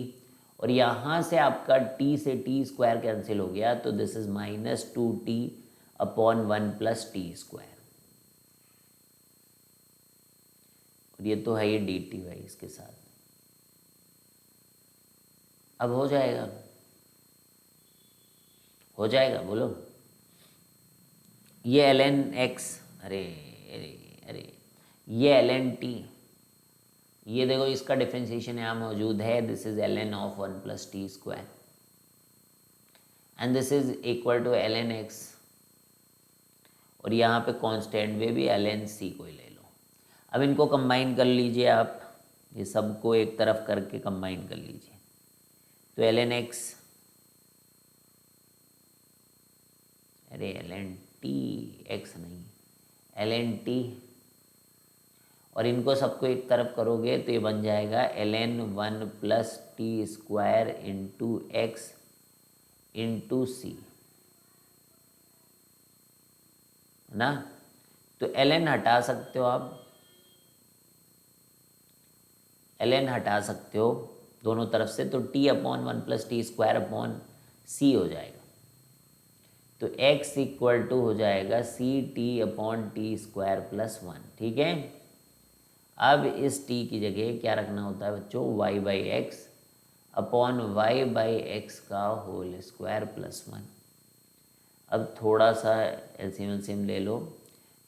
S1: और यहाँ से आपका t से टी स्क्वायर कैंसिल हो गया, तो this is minus 2t upon 1 plus T square, और ये तो है ये डी टी भाई इसके साथ। अब हो जाएगा, हो जाएगा, बोलो। ये ln x, अरे अरे अरे, ये ln t, ये देखो इसका डिफ्रेंशिएशन यहाँ मौजूद है, this is ln of 1 plus T square and this is equal to ln x, और यहाँ पे कांस्टेंट में भी ln c को ही ले लो। अब इनको कंबाइन कर लीजिए आप, ये सबको एक तरफ करके कंबाइन कर लीजिए, तो ln x, अरे ln t, x नहीं ln t, और इनको सबको एक तरफ करोगे तो ये बन जाएगा ln 1 plus T square into X into C, है ना। तो ln हटा सकते हो आप, ln हटा सकते हो दोनों तरफ से, तो t upon 1 plus T square upon C हो जाएगा। तो x इक्वल टू हो जाएगा C T upon T square plus 1। ठीक है, अब इस t की जगह क्या रखना होता है बच्चों, y by x upon y by x का होल स्क्वायर प्लस 1। अब थोड़ा सा एलसीएम ले लो,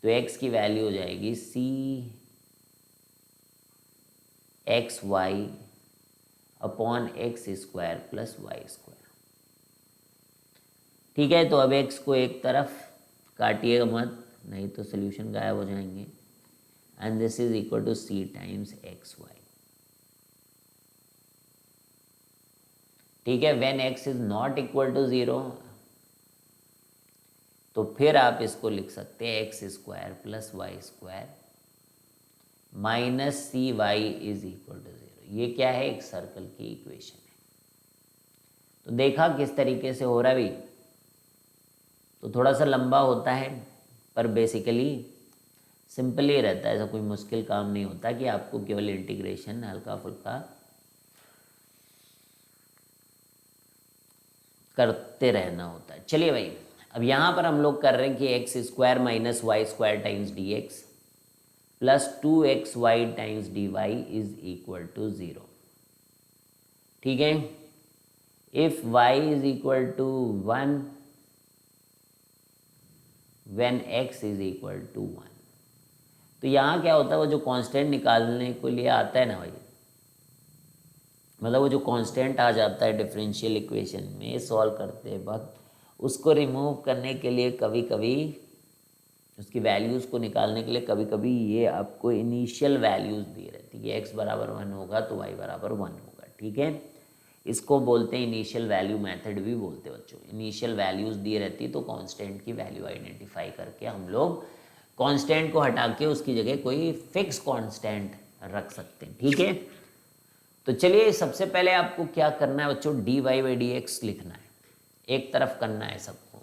S1: तो x की वैल्यू हो जाएगी C X Y upon x square plus Y square. ठीक है, तो अब x को एक तरफ काटिएगा मत, नहीं तो सोल्यूशन गायब हो जाएंगे। And this is equal to c times x y. ठीक है, when x is not equal to 0, तो फिर आप इसको लिख सकते हैं x square plus Y square minus c y is equal to 0। ये क्या है, एक सर्कल की इक्वेशन है। तो देखा किस तरीके से हो रहा है भाई। तो थोड़ा सा लंबा होता है, पर बेसिकली सिंपल ही रहता है, ऐसा कोई मुश्किल काम नहीं होता कि आपको केवल इंटीग्रेशन हल्का फुल्का करते रहना होता है। चलिए भाई, अब यहाँ पर हम लोग कर रहे हैं कि x square minus y square times d x plus 2xy times d y is equal to 0। ठीक है, if y is equal to 1 when x is equal to 1। तो यहाँ क्या होता है, वो जो कांस्टेंट निकालने को लिए आता है ना भाई, मतलब वो जो कांस्टेंट आ जाता है डिफरेंशियल इक्वेशन में सॉल्व करते वक्त, उसको रिमूव करने के लिए कभी कभी उसकी वैल्यूज़ को निकालने के लिए कभी कभी ये आपको इनिशियल वैल्यूज़ दी रहती है कि x बराबर 1 होगा तो y बराबर 1 होगा। ठीक है, इसको बोलते हैं इनिशियल वैल्यू मेथड भी बोलते हैं बच्चों। इनिशियल वैल्यूज़ दी रहती तो कांस्टेंट की वैल्यू आइडेंटिफाई करके हम लोग कांस्टेंट को हटा के उसकी जगह कोई फिक्स कांस्टेंट रख सकते हैं। ठीक है, तो चलिए सबसे पहले आपको क्या करना है बच्चों, d Y by D x लिखना है, एक तरफ करना है सबको।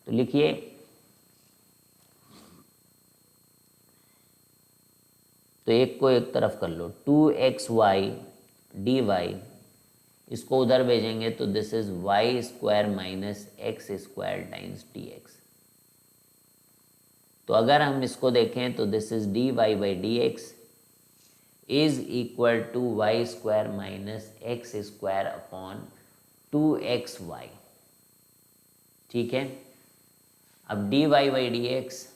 S1: तो लिखिए, तो एक को एक तरफ कर लो, 2xy डी वाई, इसको उधर भेजेंगे तो this is y square minus x square times d x. तो अगर हम इसको देखें तो this is d Y by D x is equal to y square minus x square upon 2xy। ठीक है, अब d Y by D x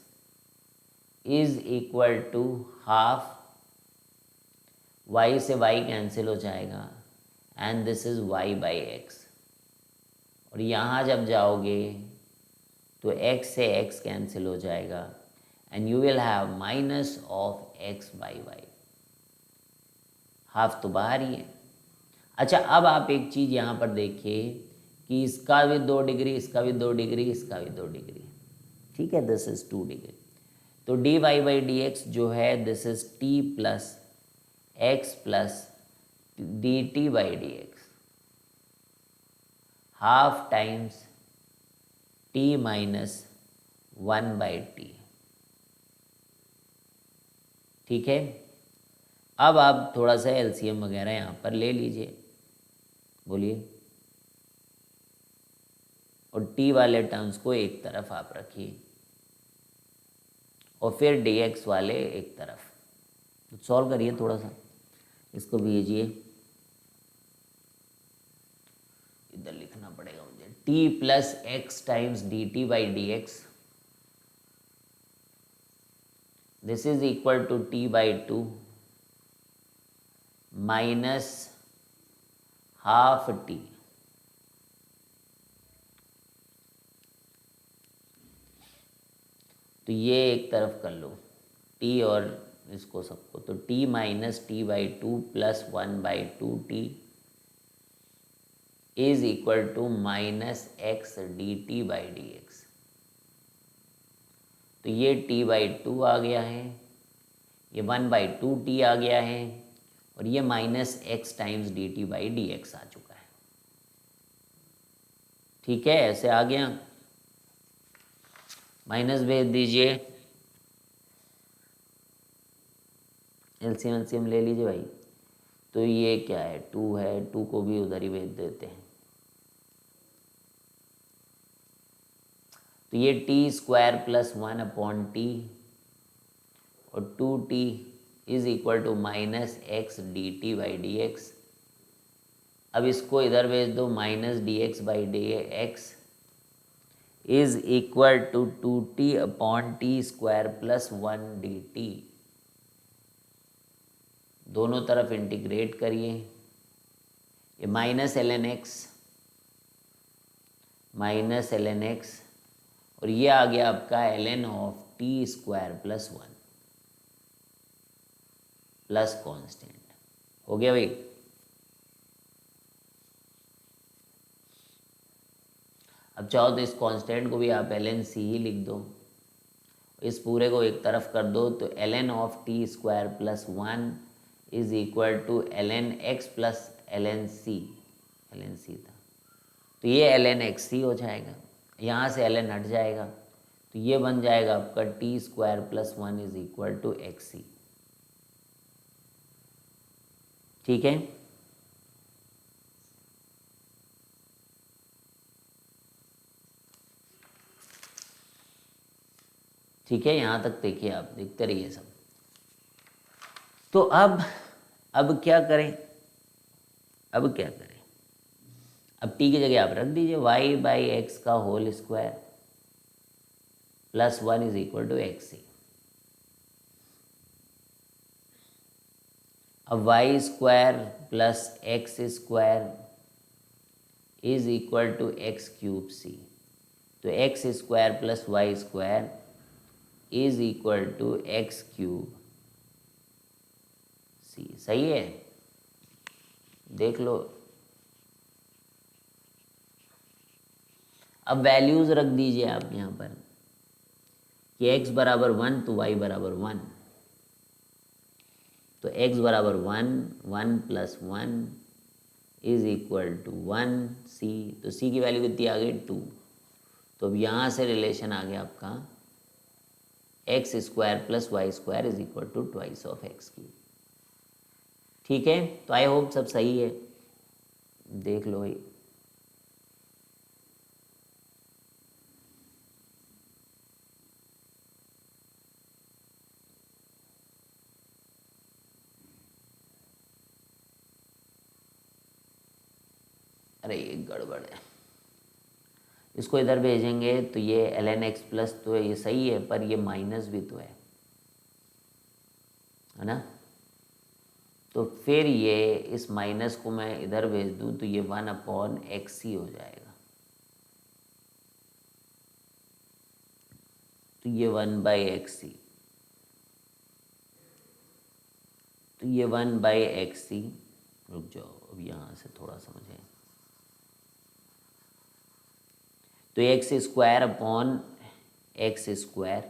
S1: is equal to half, y से y कैंसिल हो जाएगा and this is y by x. और यहाँ जब जाओगे तो x से x कैंसिल हो जाएगा and you will have minus of x by y. Half तो बाहर ही है। अच्छा, अब आप एक चीज़ यहाँ पर देखिए कि इसका भी 2 डिग्री, इसका भी 2 डिग्री, इसका भी 2 डिग्री। ठीक है, दिस इज 2 डिग्री। तो D Y by D x जो है this is t plus x plus d T by D x half times t minus 1 by t. ठीक है, अब आप थोड़ा सा एलसीएम वगैरह यहाँ पर ले लीजिए, बोलिए, और टी वाले टर्म्स को एक तरफ आप रखिए और फिर डी एक्स वाले एक तरफ। तो सॉल्व करिए, थोड़ा सा इसको भेजिए, इधर लिखना पड़ेगा मुझे, t plus x times D T by D x, this is equal to t by 2 minus half t. तो ये एक तरफ कर लो टी और इसको सबको, तो t minus t by 2 plus 1 by 2 t is equal to minus x D T by D x. तो ये टी बाई 2 आ गया है, ये 1 बाई 2 टी आ गया है, और ये minus x times D T by D X आ चुका है। ठीक है, ऐसे आ गया, माइनस भेज दीजिए, एलसीएम ले लीजिए भाई। तो ये क्या है, 2 है, 2 को भी उधर ही भेज देते हैं। तो ये टी स्क्वायर प्लस 1/t और 2t is equal to minus x D T by D x. अब इसको इधर भेज दो, minus d x by D x is equal to 2t/t square plus 1dt। दोनों तरफ इंटीग्रेट करिए, ये माइनस ln x और ये आ गया आपका ln of t square plus 1 plus constant. हो गया भाई। अब चाहो तो इस कांस्टेंट को भी आप ln c ही लिख दो, इस पूरे को एक तरफ कर दो, तो ln of t square plus 1 is equal to ln x plus ln c था, तो ये ln x हो जाएगा, यहाँ से ln हट जाएगा, तो ये बन जाएगा आपका t square plus 1 is equal to x. ठीक है। ठीक है, यहाँ तक देखिए, आप देखते रहिए सब। तो अब क्या करें, अब टी की जगह आप रख दीजिए y बाई एक्स का whole square plus 1 is equal to X. अब Y square plus x square is equal to X cube C, तो X square plus Y square is equal to X cube C. सही है, देख लो। अब values रख दीजिए आप यहाँ पर कि x बराबर 1 तो y बराबर 1, तो x बराबर 1, 1 plus 1 is equal to 1 c, तो c की वैल्यू कितनी आ गई 2। तो अब यहाँ से रिलेशन आ गया आपका x square plus Y square is equal to twice of x की। ठीक है, तो आई होप सब सही है, देख लो भाई। अरे ये गड़बड़ है, इसको इधर भेजेंगे तो ये ln x प्लस तो ये सही है, पर ये माइनस भी तो है ना। तो फिर ये इस माइनस को मैं इधर भेज दूँ तो ये 1/x ही हो जाएगा, तो ये 1/x ही, तो ये 1/x ही। रुक जाओ, अब यहाँ से थोड़ा समझें, तो X square upon x square,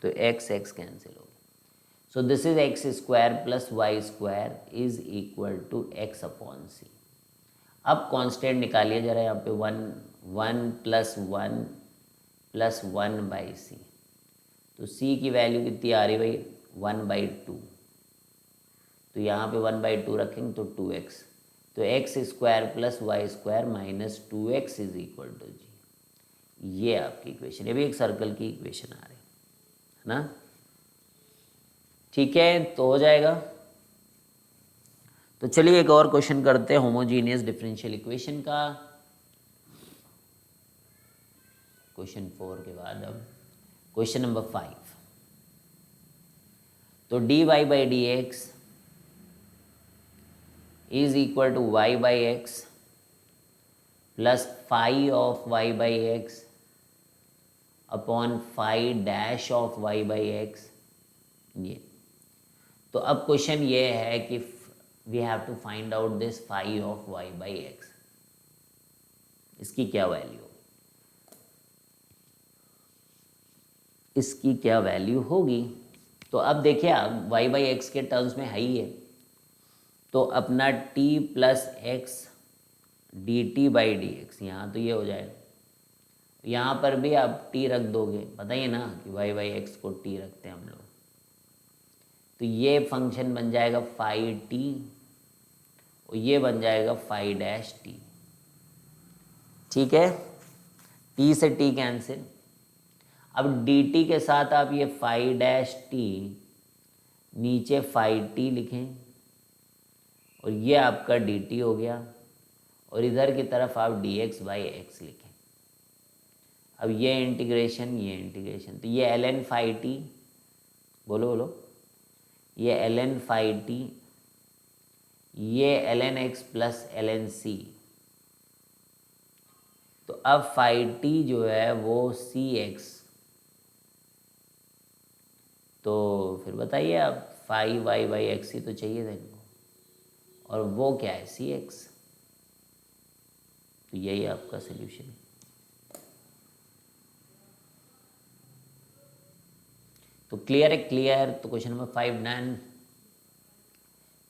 S1: तो एक्स एक्स कैंसिल हो गया, so this is X square plus Y square is equal to X upon C. अब कांस्टेंट निकालिए जरा, यहाँ पे 1 प्लस 1 प्लस 1/c, तो c की वैल्यू कितनी आ रही भाई 1/2, तो यहाँ पे 1/2 रखेंगे तो 2x, तो X square plus Y square minus 2x is equal to G. ये आपकी इक्वेशन, ये भी एक सर्कल की इक्वेशन आ रही है ना। ठीक है, तो हो जाएगा। तो चलिए एक और क्वेश्चन करते हैं होमोजीनियस डिफरेंशियल इक्वेशन का, क्वेश्चन 4 के बाद अब क्वेश्चन नंबर 5। तो dy by D x is equal to y by x plus phi of y by x upon phi dash of y by x. ये तो अब क्वेश्चन ये है कि we have to find out this phi of y by x, इसकी क्या value होगी, इसकी क्या वैल्यू होगी। तो अब देखिए आप y बाई एक्स के टर्म्स में है ही है, तो अपना t plus x D T by D x, यहाँ तो ये हो जाएगा, यहाँ पर भी आप t रख दोगे, बताइए ना कि y बाई एक्स को t रखते हैं हम लोग, तो ये फंक्शन बन जाएगा फाई t और ये बन जाएगा फाई डैश t। ठीक है, टी से टी कैंसिल। अब डी टी के साथ आप ये फाइव डैश टी नीचे फाइव टी लिखें और ये आपका डी टी हो गया और इधर की तरफ आप डी एक्स बाई एक्स लिखें। अब ये इंटीग्रेशन तो ये एल एन फाइव टी, बोलो बोलो, ये एल एन फाइव टी, ये L N x plus l n c. तो अब फाइव टी जो है वो सी एक्स, तो फिर बताइए आप फाइव वाई बाई एक्स ही तो चाहिए था इनको, और वो क्या है सी एक्स। तो यही आपका सोल्यूशन है। तो क्लियर है, क्लियर। तो क्वेश्चन नंबर 5 डन।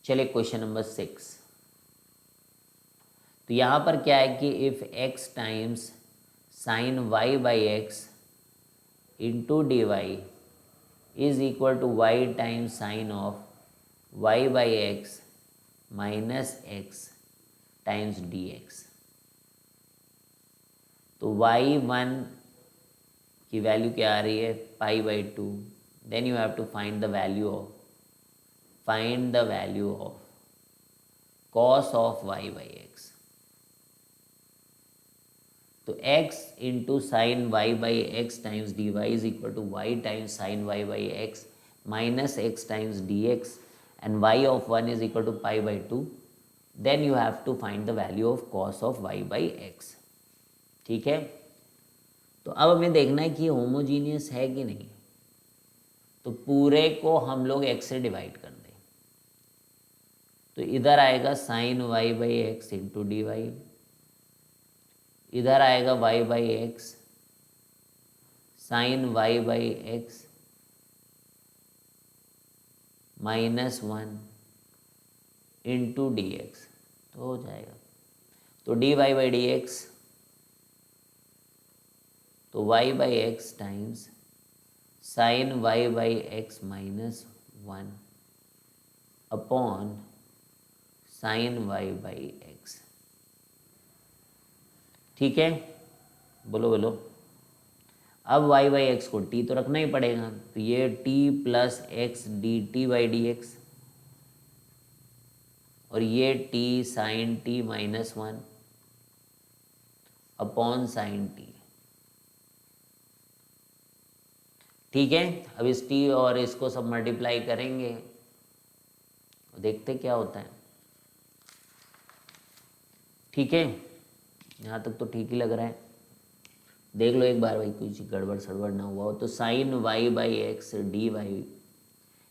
S1: चलिए क्वेश्चन नंबर 6। तो यहाँ पर क्या है कि if x times sine y by x into D y is equal to y times sine of y by x minus x times d x. तो y1 की value क्या आ रही है pi by two. Then you have to find the value of cos of y by x. तो x into sine Y by x times d y is equal to y times sine Y by x minus x times d x and y of 1 is equal to pi by two. Then you have to find the value of cos of y by x. ठीक है। तो अब हमें देखना है कि ये homogeneous है कि नहीं। तो पूरे को हम लोग x से डिवाइड कर दें, तो इधर आएगा sine Y by x into D Y, इधर आएगा Y by X sine Y by x minus 1 into D x, तो हो जाएगा। तो D Y by D x, तो Y by x times sine Y by x minus 1 upon sine Y by x. ठीक है, बोलो बोलो। अब y बाई एक्स को t तो रखना ही पड़ेगा, तो ये t plus x D T by D x और ये t sine t minus 1 upon sine t। ठीक है। अब इस t और इसको सब मल्टीप्लाई करेंगे, देखते क्या होता है। ठीक है, यहाँ तक तो ठीक ही लग रहा है। देख लो एक बार भाई, कुछ गड़बड़ सड़बड़ ना हुआ हो। तो sine Y by x d y,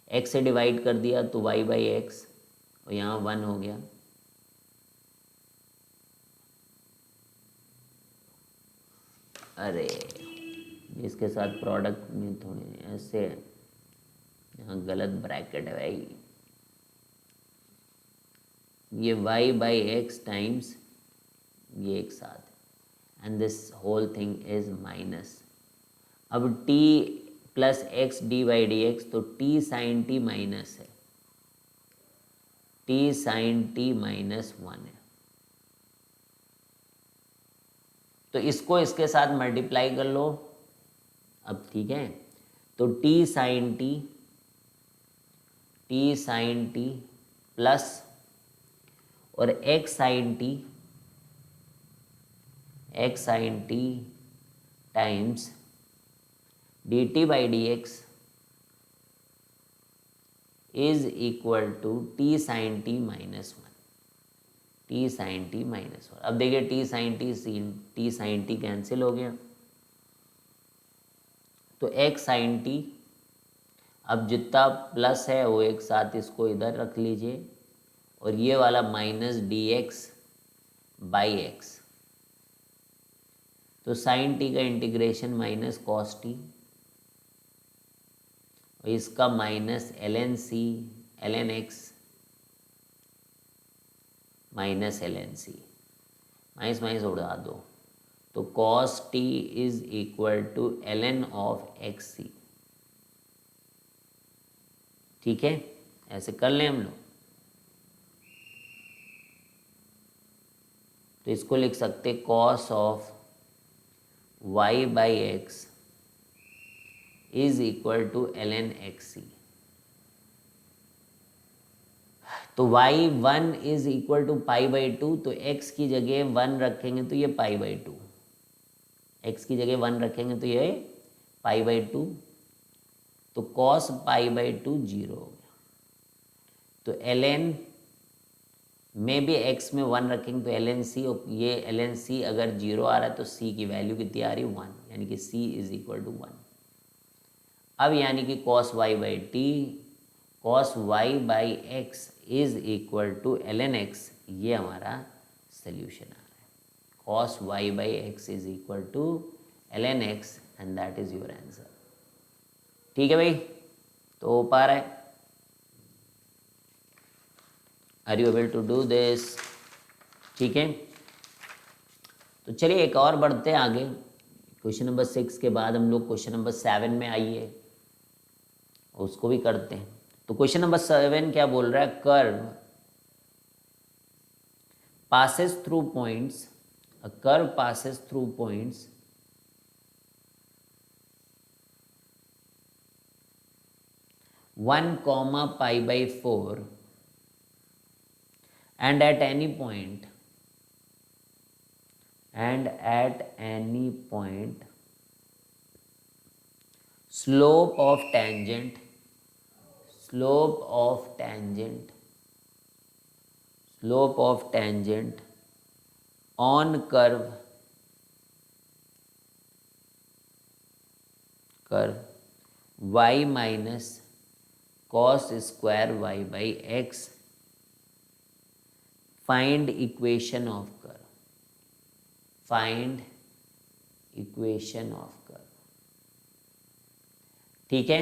S1: x से डिवाइड कर दिया तो वाई बाई एक्स और यहाँ 1 हो गया। अरे इसके साथ प्रोडक्ट में थोड़े ऐसे, यहाँ गलत ब्रैकेट है भाई। ये वाई बाई एक्स टाइम्स ये एक साथ, and this whole thing is minus. अब t plus x d by D x, तो t साइन t माइनस है, t साइन t माइनस 1 है। तो इसको इसके साथ मल्टीप्लाई कर लो अब। ठीक है, तो t साइन t प्लस और x sine t times D T by D x is equal to t sine t minus 1, t sine t minus 1। अब देखिए टी साइन टी कैंसिल हो गया, तो एक्स साइन टी, अब जितना plus है वो एक साथ इसको इधर रख लीजिए और ये वाला minus d x by x. तो साइन टी का इंटीग्रेशन माइनस कॉस टी और इसका minus l n c L N x minus l n c, minus minus उड़ा दो, तो cos t is equal to L n of x सी। ठीक है, ऐसे कर लें हम लोग। तो इसको लिख सकते cos of y by x is equal to ln xc। तो y1 is equal to pi by two, तो x की जगह 1 रखेंगे तो ये पाई बाई टू, x की जगह 1 रखेंगे तो ये पाई बाई टू, तो कॉस पाई बाई टू 0 हो गया। तो ln में भी x में 1 रखेंगे तो ln c, और ये ln c अगर 0 आ रहा है तो c की वैल्यू कितनी आ रही है 1, यानी कि c इज इक्वल टू 1। अब यानी कि cos y by t, cos y by x is equal to ln x, ये हमारा सोल्यूशन आ रहा है। cos y by x is equal to ln x and that is your answer. ठीक है भाई, तो हो पा रहा है? Are you able to do this? ठीक है, तो चलिए एक और बढ़ते हैं आगे। क्वेश्चन नंबर 6 के बाद हम लोग क्वेश्चन नंबर 7 में आइए, उसको भी करते हैं। तो क्वेश्चन नंबर 7 क्या बोल रहा है? Curve passes through points, a curve passes through points 1 comma pi by 4 and at any point slope of tangent on curve y minus cos square y by x, find equation of curve। ठीक है,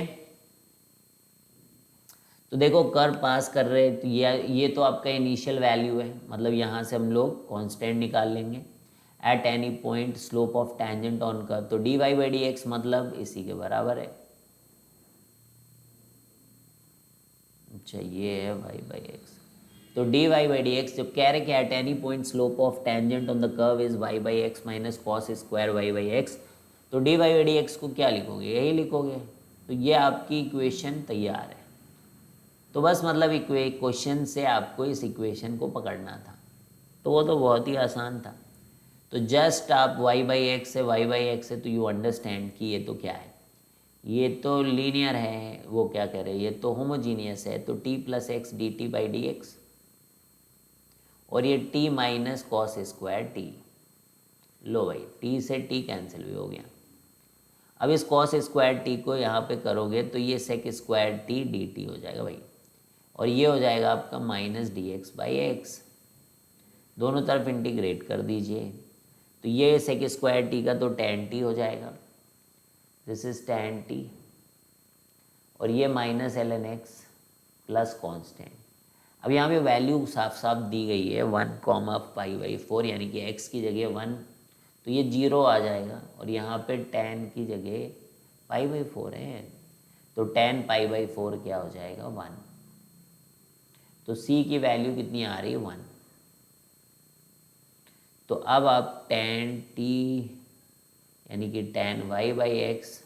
S1: तो देखो curve pass कर रहे हैं, तो ये तो आपका इनिशियल वैल्यू है, मतलब यहाँ से हम लोग कांस्टेंट निकाल लेंगे। At any point slope of tangent on curve, तो D Y by D x मतलब इसी के बराबर है। अच्छा, ये है वाई बाई एक्स, तो D Y by D x जब कह रहे कि at any point slope of tangent on the curve is y by x minus cos square y by x, तो D Y by D x को क्या लिखोगे? यही लिखोगे। तो ये आपकी इक्वेशन तैयार है। तो बस मतलब क्वेश्चन से आपको इस इक्वेशन को पकड़ना था, तो वो तो बहुत ही आसान था। तो जस्ट आप y बाई एक्स है, y बाई एक्स है, तो यू अंडरस्टैंड कि ये तो क्या है, ये तो लीनियर है, वो क्या कह रहे हैं, ये तो होमोजीनियस है, तो t plus x D T by D x, और ये t minus cos square t. लो भाई, t से t कैंसिल भी हो गया। अब इस कॉस स्क्वायर टी को यहाँ पे करोगे तो ये sec square t d t हो जाएगा भाई, और ये हो जाएगा आपका minus d x by x. दोनों तरफ इंटीग्रेट कर दीजिए, तो ये सेक स्क्वायर टी का तो टेन टी हो जाएगा, दिस इज टेन टी, और ये minus l N x plus constant. अब यहाँ पे वैल्यू साफ साफ दी गई है 1 कॉमा पाई बाई 4, यानी कि x की जगह 1, तो ये 0 आ जाएगा, और यहाँ पे टेन की जगह पाई बाई 4 है, तो टेन पाई बाई 4 क्या हो जाएगा 1। तो c की वैल्यू कितनी आ रही है 1। तो अब आप टेन टी यानी कि tan y by x,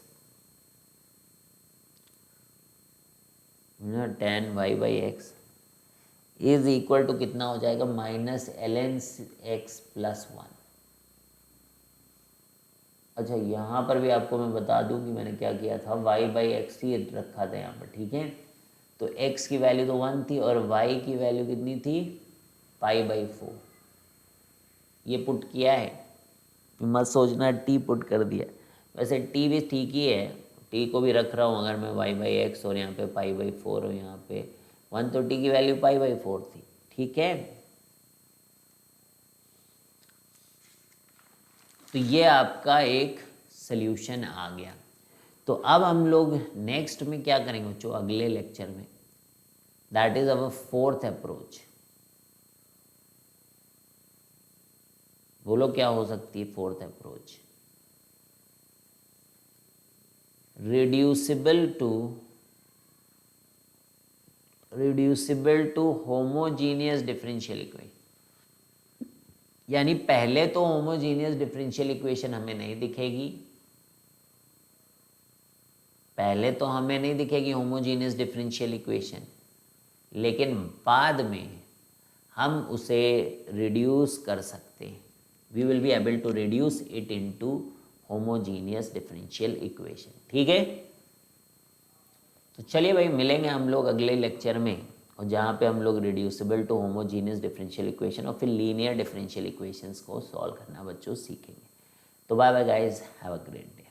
S1: tan y by x is equal to कितना हो जाएगा? Minus l N x plus 1। अच्छा, यहाँ पर भी आपको मैं बता दूँ कि मैंने क्या किया था, y बाई एक्स ही रखा था यहाँ पर, ठीक है। तो x की वैल्यू तो 1 थी, और y की वैल्यू कितनी थी? Pi by 4। ये पुट किया है, मत सोचना t पुट कर दिया, वैसे t भी ठीक ही है, t को भी रख रहा हूँ अगर मैं y बाई एक्स, और यहाँ पे पाई बाई 4 और यहाँ पे 1, तो t की वैल्यू पाई बाई 4 थी, ठीक है। तो ये आपका एक सल्यूशन आ गया। तो अब हम लोग नेक्स्ट में क्या करेंगे बच्चों, अगले लेक्चर में, that is our fourth approach. बोलो क्या हो सकती है fourth approach? Reducible to homogeneous differential equation. यानी पहले तो होमोजीनियस डिफरेंशियल इक्वेशन हमें नहीं दिखेगी, पहले तो हमें नहीं दिखेगी होमोजीनियस डिफरेंशियल इक्वेशन, लेकिन बाद में हम उसे रिड्यूस कर सकते हैं। We will be able to reduce it into homogeneous differential equation. ठीक है, तो चलिए भाई मिलेंगे हम लोग अगले लेक्चर में, और जहाँ पे हम लोग reducible to homogeneous differential equation और फिर लीनियर डिफरेंशियल इक्वेशंस को सॉल्व करना बच्चों सीखेंगे। तो bye bye guys, have a great day.